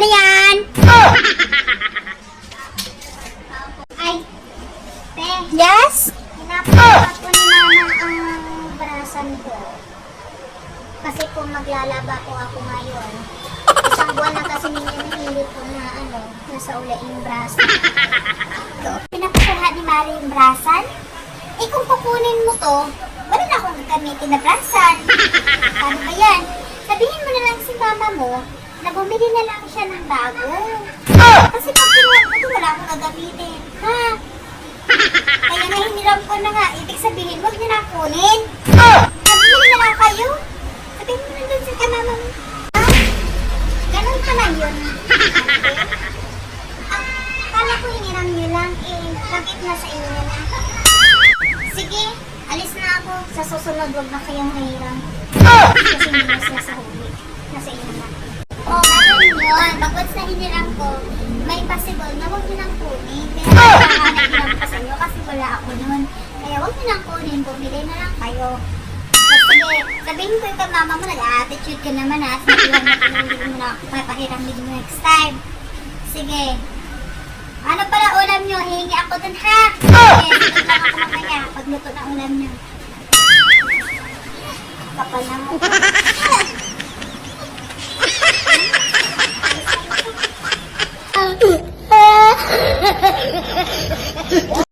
Ano yan? Ay, te. Yes? Hinapakat ko ni mama ang brasan ko. Kasi kung maglalaba po ako ngayon, isang buwan na kasi ninihilit ko na nasa ula yung brasan. Pinapakuha ni Mari yung brasan? Eh kung kukunin mo to, wala na akong gagamitin na brasan. Paano ba yan? Sabihin mo na lang si mama mo na bumili na lang siya ng bago. Kasi pag kinuha mo ito, wala akong gagamitin. Ha? Kaya nahiniram ko na nga. Ibig sabihin, huwag niyo na kunin. Nabili na lang kayo. Sabihin mo na dun sa mama mo. Ha? Ganun ka na yun. Kala ko hiniram niyo lang. Bakit nasa inyo na? Sige, alis na ako. Sa susunod, huwag na kayong hiram. Kasi hindi na sila sa huli. Nasa inyo na. Ganun yun. Bagod sa hiniram ko, may possible na huwag nyo nang kunin. Kaya nakakanahiram ko sa inyo kasi wala ako nun. Kaya huwag nyo nang kunin, bumili na lang kayo. Sige, sabihin ko yung mama mo, nag-attitude ka naman ha. Sabihin mo na hindi mo na papahiram din mo next time. Sige. Ano pala ulam nyo? Hihingi ako dun ha. Sige, sunod lang ako mamaya pagluto ng ulam nyo. Kapal na mo.